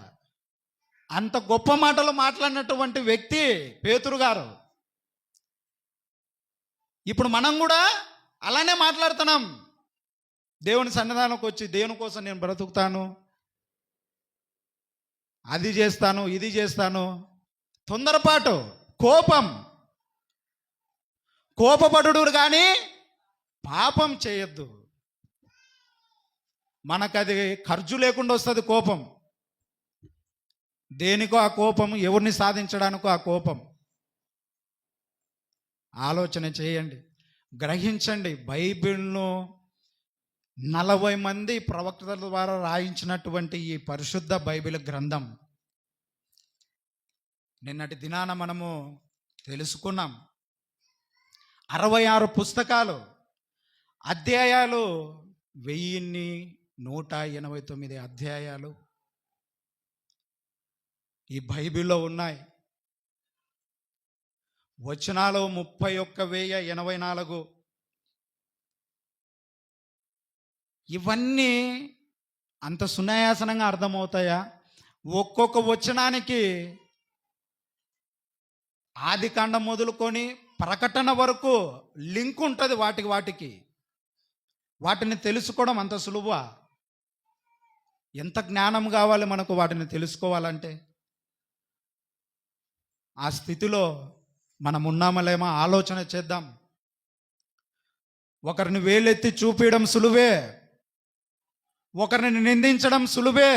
అంత గొప్ప మాటలు మాట్లాడినటువంటి వ్యక్తి పేతురు గారు. ఇప్పుడు మనం కూడా అలానే మాట్లాడుతున్నాం. దేవుని సన్నిధానంకి వచ్చి దేవుని కోసం నేను బ్రతుకుతాను, అది చేస్తాను, ఇది చేస్తాను. తొందరపాటు, కోపపడు కానీ పాపం చేయొద్దు. మనకది ఖర్చు లేకుండా వస్తుంది కోపం. దేనికో ఆ కోపం, ఎవరిని సాధించడానికో ఆ కోపం. ఆలోచన చేయండి, గ్రహించండి. బైబిల్ను 40 మంది ప్రవక్తల ద్వారా రాయించినటువంటి ఈ పరిశుద్ధ బైబిల్ గ్రంథం నిన్నటి దినాన మనము తెలుసుకున్నాం. 66 పుస్తకాలు, అధ్యాయాలు 1189 అధ్యాయాలు ఈ బైబిల్లో ఉన్నాయి. వచనాలు 31,084. ఇవన్నీ అంత సునాయాసనంగా అర్థమవుతాయా? ఒక్కొక్క వచనానికి ఆదికాండం మొదలుకొని ప్రకటన వరకు లింక్ ఉంటుంది. వాటిని తెలుసుకోవడం అంత సులువా? ఎంత జ్ఞానం కావాలి మనకు వాటిని తెలుసుకోవాలంటే? ఆ స్థితిలో మనం ఉన్నామలేమో ఆలోచన చేద్దాం. ఒకరిని వేలెత్తి చూపించడం సులువే, ఒకరిని నిందించడం సులువే.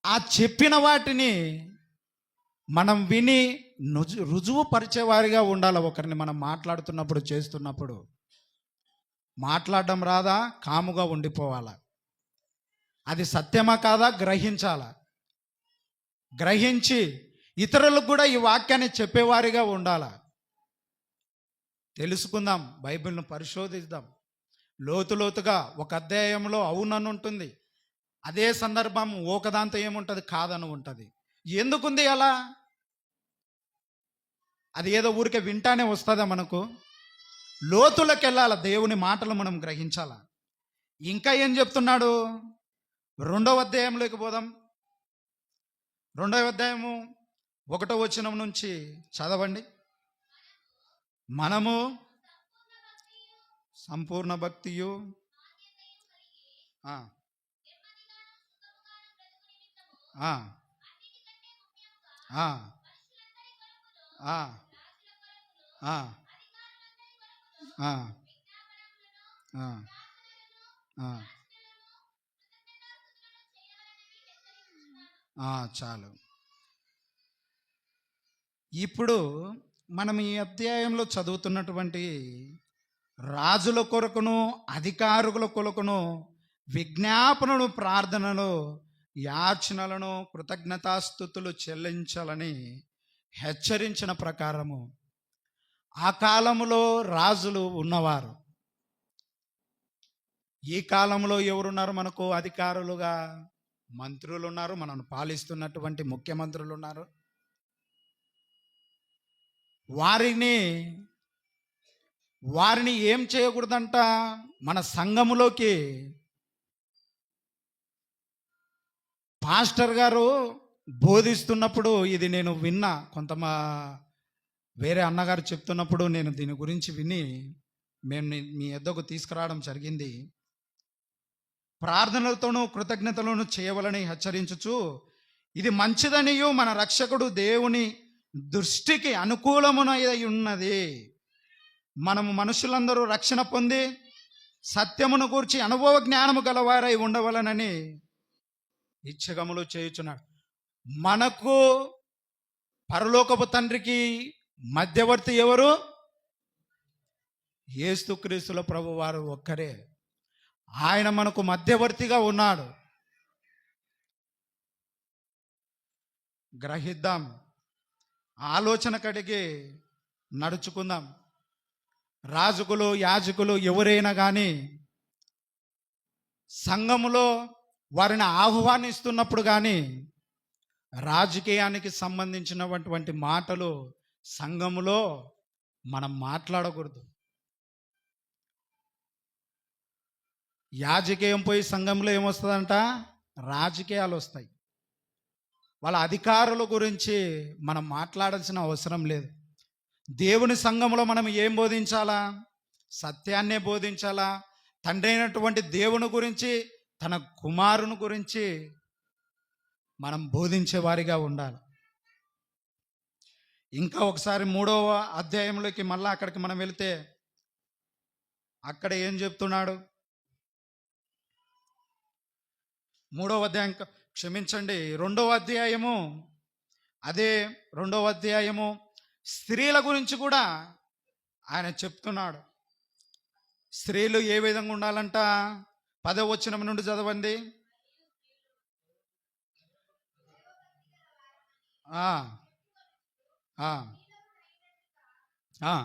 ఆ చెప్పిన వాటిని మనం విని రుజువు పరిచేవారిగా ఉండాలి. ఒకరిని మనం మాట్లాడుతున్నప్పుడు, చేస్తున్నప్పుడు మాట్లాడడం రాదా? కాముగా ఉండిపోవాలా. అది సత్యమా కాదా గ్రహించాలా. గ్రహించి ఇతరులకు కూడా ఈ వాక్యాన్ని చెప్పేవారిగా ఉండాలా. తెలుసుకుందాం, బైబిల్ను పరిశోధిద్దాం లోతుగా. ఒక అధ్యాయంలో అవునని ఉంటుంది, అదే సందర్భం ఒకదాంతో ఏముంటుంది? కాదని ఉంటుంది. ఎందుకుంది అలా? అది ఏదో ఊరికే వింటానే వస్తుందా మనకు? లోతులకు వెళ్ళాల, దేవుని మాటలు మనం గ్రహించాల. ఇంకా ఏం చెప్తున్నాడు? 2వ అధ్యాయంలోకి పోదాం. 2వ అధ్యాయము 1వ వచనం నుంచి చదవండి. మనము సంపూర్ణ భక్తియు చాలు. ఇప్పుడు మనం ఈ అధ్యాయంలో చదువుతున్నటువంటి రాజుల కొరకును అధికారుల కొరకును విజ్ఞాపనలు, ప్రార్థనలు, యాచనలను, కృతజ్ఞతాస్తుతులు చెల్లించాలని హెచ్చరించిన ప్రకారము ఆ కాలంలో రాజులు ఉన్నవారు. ఈ కాలంలో ఎవరున్నారు మనకు అధికారులుగా? మంత్రులు ఉన్నారు, మనల్ని పాలిస్తున్నటువంటి ముఖ్యమంత్రులు ఉన్నారు. వారిని ఏం చేయకూడదంట? మన సంఘములోకి పాస్టర్ గారు బోధిస్తున్నప్పుడు ఇది నేను విన్నా. వేరే అన్నగారు చెప్తున్నప్పుడు నేను దీని గురించి విని మేము మీ యొద్దకు తీసుకురావడం జరిగింది. ప్రార్థనలతోనూ కృతజ్ఞతలను చేయవలని హెచ్చరించుచు, ఇది మంచిదనియు మన రక్షకుడు దేవుని దృష్టికి అనుకూలమునై ఉన్నది. మనము మనుషులందరూ రక్షణ పొంది సత్యమును గూర్చి అనుభవ జ్ఞానము గలవారై ఉండవలనని ఇచ్చగములు చేయుచున్నాడు. మనకు పరలోకపు తండ్రికి మధ్యవర్తి ఎవరు? యేసుక్రీస్తుల ప్రభు వారు ఒక్కరే. ఆయన మనకు మధ్యవర్తిగా ఉన్నాడు. గ్రహిద్దాం, ఆలోచన కడిగి నడుచుకుందాం. రాజుకులు, యాజకులు ఎవరైనా కానీ సంఘములో వారిని ఆహ్వానిస్తున్నప్పుడు కానీ రాజకీయానికి సంబంధించినటువంటి మాటలు సంఘములో మనం మాట్లాడకూడదు. యాజకీయం పోయి సంఘంలో ఏమొస్తుందంట? రాజకీయాలు వస్తాయి. వాళ్ళ అధికారుల గురించి మనం మాట్లాడాల్సిన అవసరం లేదు. దేవుని సంఘంలో మనం ఏం బోధించాలా? సత్యాన్నే బోధించాలా. తండ్రి అయినటువంటి దేవుని గురించి, తన కుమారుని గురించి మనం బోధించే వారిగా ఉండాలి. ఇంకా ఒకసారి 3వ అధ్యాయంలోకి మళ్ళీ అక్కడికి మనం వెళితే అక్కడ ఏం చెప్తున్నాడు? 3వ అధ్యాయం, క్షమించండి, 2వ అధ్యాయము, అదే 2వ అధ్యాయము స్త్రీల గురించి కూడా ఆయన చెప్తున్నాడు. స్త్రీలు ఏ విధంగా ఉండాలంట? 10వ వచనం నుండి చదవండి. ఆ ఆ ఆ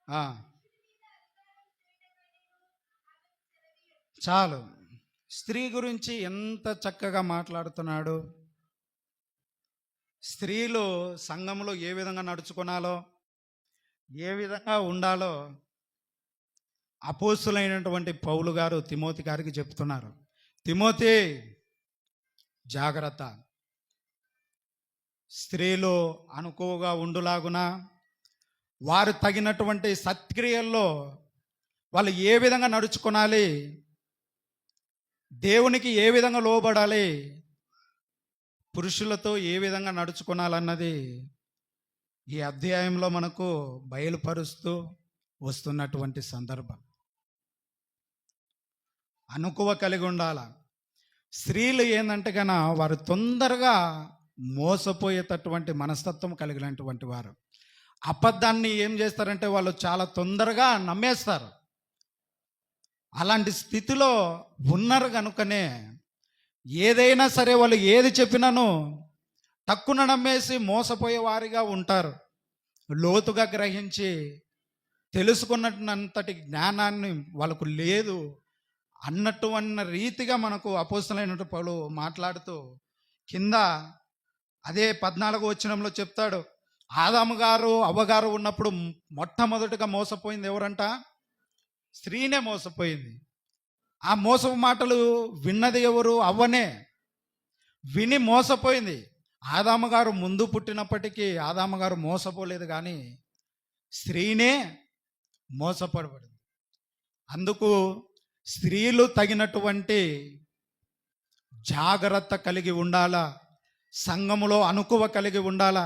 ఆ చాలు. స్త్రీ గురించి ఎంత చక్కగా మాట్లాడుతున్నాడు. స్త్రీలు సంఘంలో ఏ విధంగా నడుచుకోనాలో, ఏ విధంగా ఉండాలో అపోస్తులైనటువంటి పౌలు గారు తిమోతి గారికి చెప్తున్నారు. తిమోతి, జాగ్రత్త. స్త్రీలు అనుకోగా ఉండులాగున వారు తగినటువంటి సత్క్రియల్లో వాళ్ళు ఏ విధంగా నడుచుకోనాలి, దేవునికి ఏ విధంగా లోబడాలి, పురుషులతో ఏ విధంగా నడుచుకోనాలన్నది ఈ అధ్యాయంలో మనకు బయలుపరుస్తూ వస్తున్నటువంటి సందర్భం. అనుకువ కలిగి ఉండాల. స్త్రీలు ఏంటంటే కన వారు తొందరగా మోసపోయేటటువంటి మనస్తత్వం కలిగినటువంటి వారు. అబద్ధాన్ని ఏం చేస్తారంటే వాళ్ళు చాలా తొందరగా నమ్మేస్తారు. అలాంటి స్థితిలో ఉన్నారు కనుకనే ఏదైనా సరే వాళ్ళు ఏది చెప్పినాను తక్కువ నమ్మేసి మోసపోయే వారిగా ఉంటారు. లోతుగా గ్రహించి తెలుసుకున్నటంతటి జ్ఞానాన్ని వాళ్ళకు లేదు అన్న రీతిగా మనకు అపోస్తలుడైన పౌలు మాట్లాడుతూ కింద అదే 14వ వచనంలో చెప్తాడు. ఆదాము గారు, అవ్వగారు ఉన్నప్పుడు మొట్టమొదటిగా మోసపోయింది ఎవరంట? స్త్రీనే మోసపోయింది. ఆ మోసపు మాటలు విన్నది ఎవరు? అవ్వనే. విని మోసపోయింది. ఆదాము గారు ముందు పుట్టినప్పటికీ ఆదాము గారు మోసపోలేదు, కానీ స్త్రీనే మోసపడబడింది. అందుకు స్త్రీలు తగినటువంటి జాగ్రత్త కలిగి ఉండాలా. సంఘములో అనుకువ కలిగి ఉండాలా.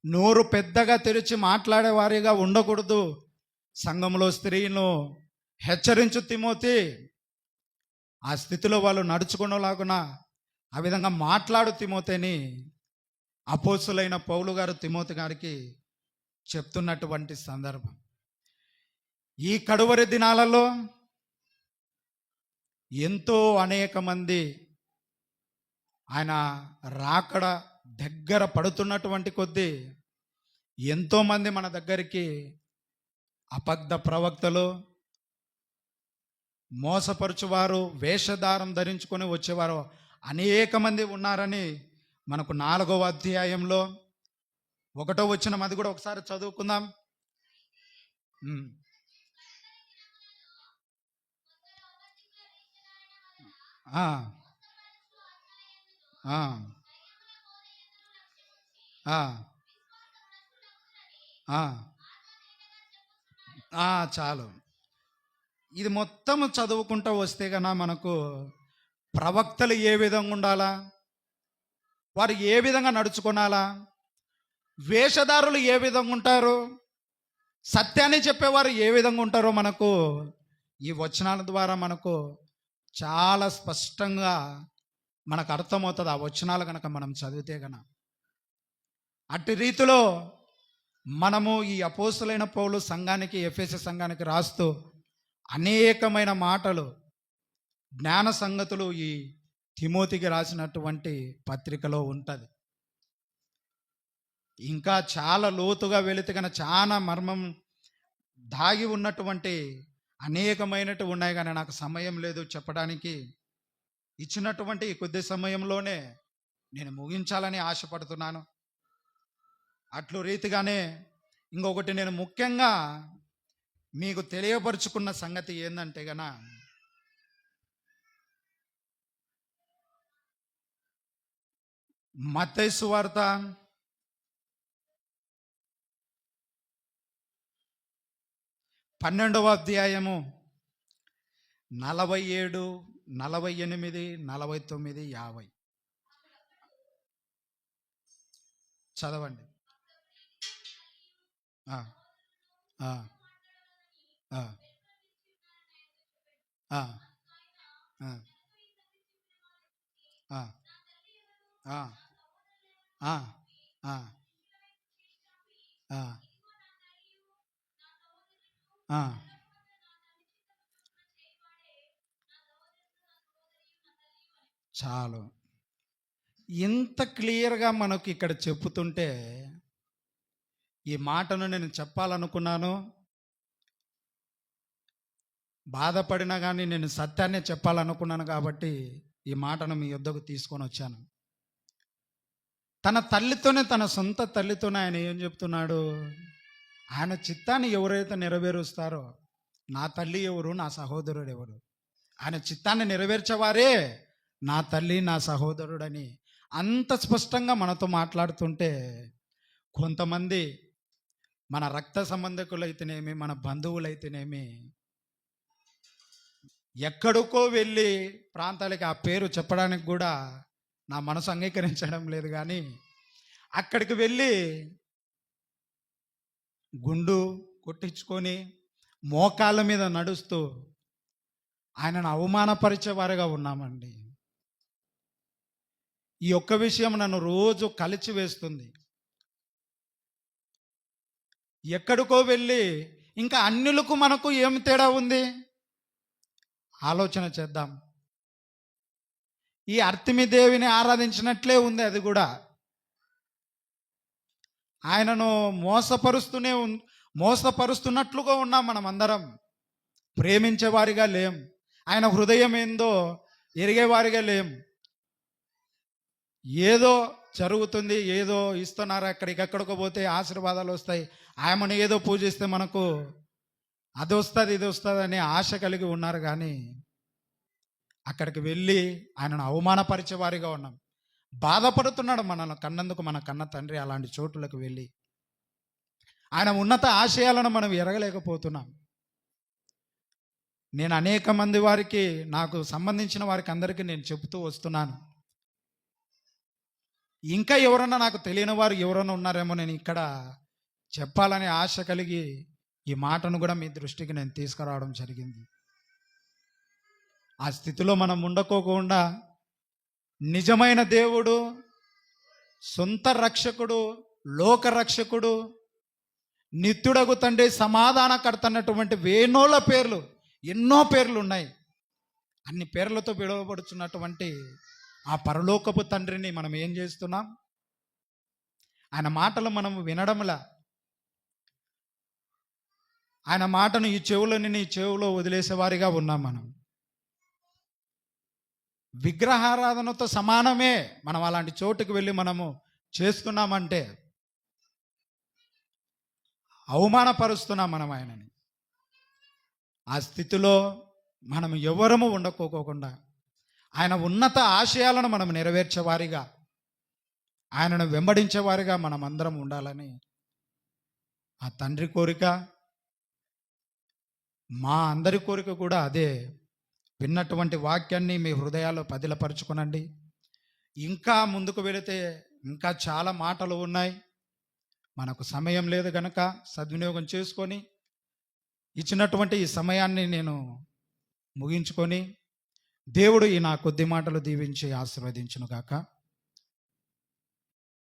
నోరు పెద్దగా తెరిచి మాట్లాడేవారిగా ఉండకూడదు. సంఘములో స్త్రీను హెచ్చరించు తిమోతి. ఆ స్థితిలో వాళ్ళు నడుచుకునేలాగున ఆ విధంగా మాట్లాడు తిమోతిని అపోస్తులైన పౌలు గారు తిమోతి గారికి చెప్తున్నటువంటి సందర్భం. ఈ కడువరి దినాలలో ఎంతో అనేక మంది ఆయన రాకడ దగ్గర పడుతున్నటువంటి కొద్దీ ఎంతోమంది మన దగ్గరికి అబద్ధ ప్రవక్తలు, మోసపరుచువారు, వేషధారం ధరించుకొని వచ్చేవారు అనేక మంది ఉన్నారని మనకు 4వ అధ్యాయంలో ఒకటో వచనం అది కూడా ఒకసారి చదువుకుందాం. ఉమ్. ఆ, ఆ, ఆ, ఆ, చాలు. ఇది మొత్తం చదువుకుంటూ వస్తే గన మనకు ప్రవక్తలు ఏ విధంగా ఉండాలా, వారు ఏ విధంగా నడుచుకోనాలా, వేషధారులు ఏ విధంగా ఉంటారు, సత్యాన్ని చెప్పేవారు ఏ విధంగా ఉంటారో మనకు ఈ వచనాల ద్వారా మనకు చాలా స్పష్టంగా మనకు అర్థమవుతుంది. ఆ వచనాలు కనుక మనం చదివితే గన అట్టి రీతిలో మనము ఈ అపోస్తులైన పౌలు సంఘానికి, ఎఫెసు సంఘానికి రాస్తూ అనేకమైన మాటలు, జ్ఞాన సంగతులు ఈ తిమోతికి రాసినటువంటి పత్రికలో ఉంటుంది. ఇంకా చాలా లోతుగా వెళితే కనుక చాలా మర్మం దాగి ఉన్నటువంటి అనేకమైనవి ఉన్నాయి, కానీ నాకు సమయం లేదు చెప్పడానికి. ఇచ్చినటువంటి ఈ కొద్ది సమయంలోనే నేను ముగించాలని ఆశపడుతున్నాను. అట్లు రీతిగానే ఇంకొకటి నేను ముఖ్యంగా మీకు తెలియపరుచుకున్న సంగతి ఏంటంటే గన, మత్తయి సువార్త 12వ అధ్యాయము 47, 48, 49, 50 చదవండి. ఆ, ఆ, ఆ, ఆ, ఆ, ఆ, ఆ, ఆ, ఆ, ఆ, చాలు. ఇంత క్లియర్గా మనకు ఇక్కడ చెప్పుతుంటే ఈ మాటను నేను చెప్పాలనుకున్నాను. బాధపడినా కానీ నేను సత్యాన్ని చెప్పాలనుకున్నాను కాబట్టి ఈ మాటను మీ యొద్దకు తీసుకొని వచ్చాను. తన తల్లితోనే, తన సొంత తల్లితోనే ఆయన ఏం చెప్తున్నాడు? ఆయన చిత్తాన్ని ఎవరైతే నెరవేరుస్తారో, నా తల్లి ఎవరు, నా సహోదరుడు ఎవరు, ఆయన చిత్తాన్ని నెరవేర్చేవారే నా తల్లి, నా సహోదరుడని అంత స్పష్టంగా మనతో మాట్లాడుతుంటే, కొంతమంది మన రక్త సంబంధికులైతేనేమి, మన బంధువులైతేనేమి, ఎక్కడికో వెళ్ళి ప్రాంతాలకి ఆ పేరు చెప్పడానికి కూడా నా మనసు అంగీకరించడం లేదు, కానీ అక్కడికి వెళ్ళి గుండు కొట్టించుకొని మోకాళ్ళ మీద నడుస్తూ ఆయనను అవమానపరిచేవారుగా ఉన్నామండి. ఈ ఒక్క విషయం నన్ను రోజు కలిచి వేస్తుంది. ఎక్కడికో వెళ్ళి ఇంకా అన్యులకు మనకు ఏం తేడా ఉంది ఆలోచన చేద్దాం. ఈ అర్తిమిదేవిని ఆరాధించినట్లే ఉంది అది కూడా. ఆయనను మోసపరుస్తున్నట్లుగా ఉన్నాం మనం అందరం. ప్రేమించేవారిగా లేం, ఆయన హృదయం ఏందో ఎరిగేవారిగా లేం. ఏదో జరుగుతుంది, ఏదో ఇస్తున్నారు, ఎక్కడికో పోతే ఆశీర్వాదాలు వస్తాయి, ఆయనను ఏదో పూజిస్తే మనకు అది వస్తుంది, ఇది వస్తుంది అనే ఆశ కలిగి ఉన్నారు, కానీ అక్కడికి వెళ్ళి ఆయనను అవమానపరిచేవారిగా ఉన్నాం. బాధపడుతున్నాడు మనల్ని కన్నందుకు మన కన్న తండ్రి అలాంటి చోటులకు వెళ్ళి. ఆయన ఉన్నత ఆశయాలను మనం ఎరగలేకపోతున్నాం. నేను అనేక మంది వారికి, నాకు సంబంధించిన వారికి అందరికీ నేను చెబుతూ వస్తున్నాను. ఇంకా ఎవరన్నా నాకు తెలియని వారు ఎవరన్నా ఉన్నారేమో నేను ఇక్కడ చెప్పాలనే ఆశ కలిగి ఈ మాటను కూడా మీ దృష్టికి నేను తీసుకురావడం జరిగింది. ఆ స్థితిలో మనం ఉండకోకుండా నిజమైన దేవుడు, సొంత రక్షకుడు, లోక రక్షకుడు, నిత్యుడగు తండ్రి, సమాధానకర్త అన్నటువంటి వేణోళ్ళ పేర్లు, ఎన్నో పేర్లు ఉన్నాయి. అన్ని పేర్లతో పిలువబడుచున్నటువంటి ఆ పరలోకపు తండ్రిని మనం ఏం చేస్తున్నాం? ఆయన మాటలు మనం వినడంలా, ఆయన మాటను ఈ చెవులని నీ చెవులో వదిలేసేవారిగా ఉన్నాం. మనం విగ్రహారాధనతో సమానమే మనం అలాంటి చోటుకు వెళ్ళి మనము చేస్తున్నామంటే. అవమానపరుస్తున్నాం మనం ఆయనని. ఆ స్థితిలో మనం ఎవరము ఉండకోకుండా ఆయన ఉన్నత ఆశయాలను మనం నెరవేర్చేవారిగా, ఆయనను వెంబడించేవారిగా మనం అందరం ఉండాలని ఆ తండ్రి కోరిక, మా అందరి కోరిక కూడా అదే. విన్నటువంటి వాక్యాన్ని మీ హృదయాల్లో పదిలపరుచుకునండి. ఇంకా ముందుకు వెళితే ఇంకా చాలా మాటలు ఉన్నాయి. మనకు సమయం లేదు గనక సద్వినియోగం చేసుకొని ఇచ్చినటువంటి ఈ సమయాన్ని నేను ముగించుకొని, దేవుడు ఈ నా కొద్ది మాటలు దీవించి ఆశీర్వదించును గాక.